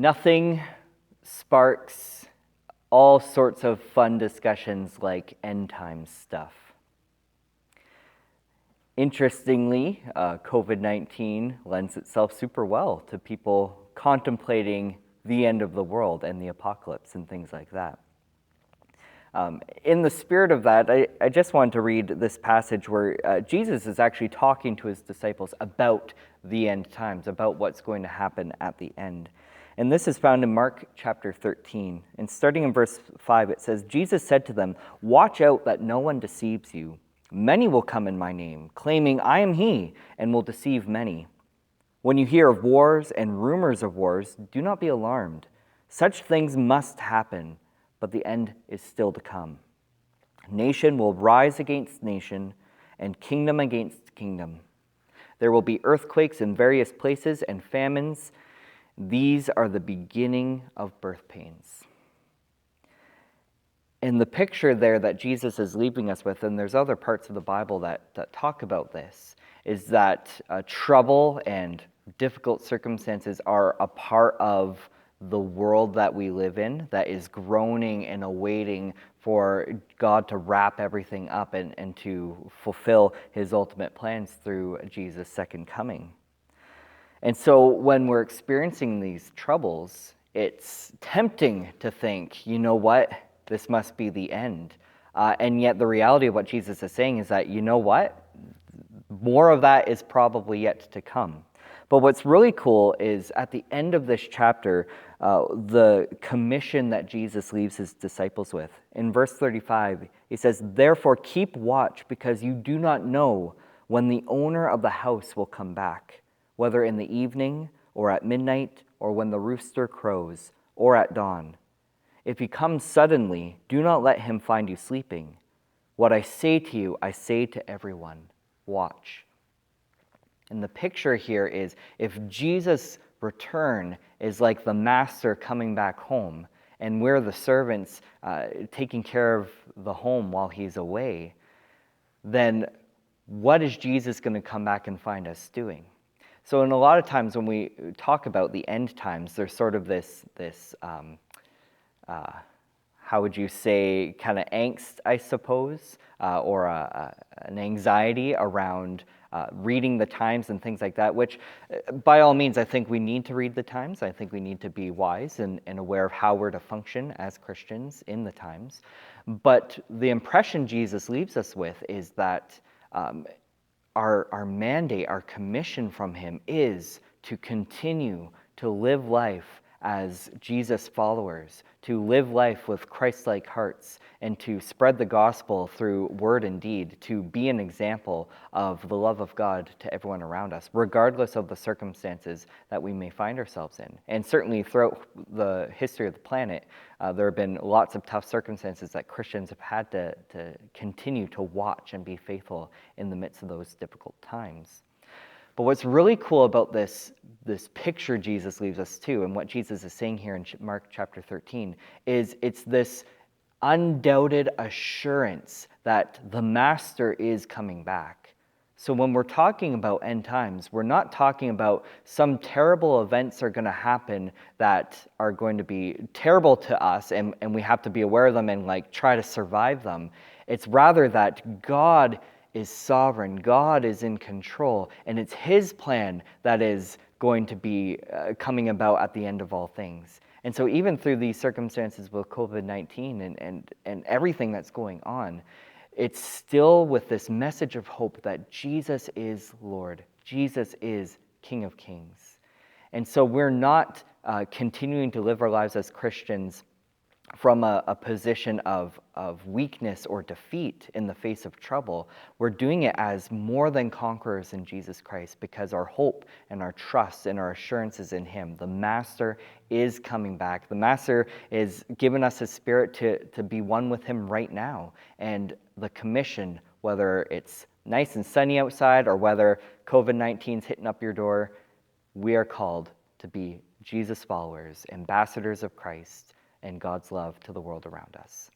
Nothing sparks all sorts of fun discussions like end times stuff. Interestingly, COVID-19 lends itself super well to people contemplating the end of the world and the apocalypse and things like that. In the spirit of that, I just wanted to read this passage where Jesus is actually talking to his disciples about the end times, about what's going to happen at the end. And this is found in Mark chapter 13. And starting in verse 5, it says, Jesus said to them, "Watch out that no one deceives you. Many will come in my name, claiming I am he, and will deceive many. When you hear of wars and rumors of wars, do not be alarmed. Such things must happen, but the end is still to come. Nation will rise against nation, and kingdom against kingdom. There will be earthquakes in various places and famines. These are the beginning of birth pains." And the picture there that Jesus is leaving us with, and there's other parts of the Bible that talk about this, is that trouble and difficult circumstances are a part of the world that we live in, that is groaning and awaiting for God to wrap everything up and to fulfill his ultimate plans through Jesus' second coming. And so when we're experiencing these troubles, it's tempting to think, you know what, this must be the end. And yet the reality of what Jesus is saying is that, you know what, more of that is probably yet to come. But what's really cool is at the end of this chapter, the commission that Jesus leaves his disciples with. In verse 35, he says, "Therefore keep watch, because you do not know when the owner of the house will come back, whether in the evening or at midnight or when the rooster crows or at dawn. If he comes suddenly, do not let him find you sleeping. What I say to you, I say to everyone, watch." And the picture here is if Jesus' return is like the master coming back home, and we're the servants taking care of the home while he's away, then what is Jesus going to come back and find us doing? So in a lot of times when we talk about the end times, there's sort of this how would you say, kind of angst, I suppose, or an anxiety around reading the times and things like that, which by all means, I think we need to read the times. I think we need to be wise and aware of how we're to function as Christians in the times. But the impression Jesus leaves us with is that our mandate, our commission from him is to continue to live life as Jesus followers, to live life with Christ-like hearts, and to spread the gospel through word and deed, to be an example of the love of God to everyone around us, regardless of the circumstances that we may find ourselves in. And certainly throughout the history of the planet, there have been lots of tough circumstances that Christians have had to continue to watch and be faithful in the midst of those difficult times. But what's really cool about this picture Jesus leaves us to, and what Jesus is saying here in Mark chapter 13, is it's this undoubted assurance that the Master is coming back. So when we're talking about end times, we're not talking about some terrible events are going to happen that are going to be terrible to us, and we have to be aware of them and try to survive them. It's rather that God is sovereign, God is in control, and it's his plan that is going to be coming about at the end of all things. And so even through these circumstances with COVID-19 and everything that's going on, it's still with this message of hope that Jesus is Lord, Jesus is King of Kings. And so we're not continuing to live our lives as Christians from a position of weakness or defeat in the face of trouble. We're doing it as more than conquerors in Jesus Christ, because our hope and our trust and our assurance is in him. The Master is coming back. The Master is giving us his Spirit to be one with him right now. And the commission, whether it's nice and sunny outside or whether COVID-19 is hitting up your door, we are called to be Jesus followers, ambassadors of Christ, and God's love to the world around us.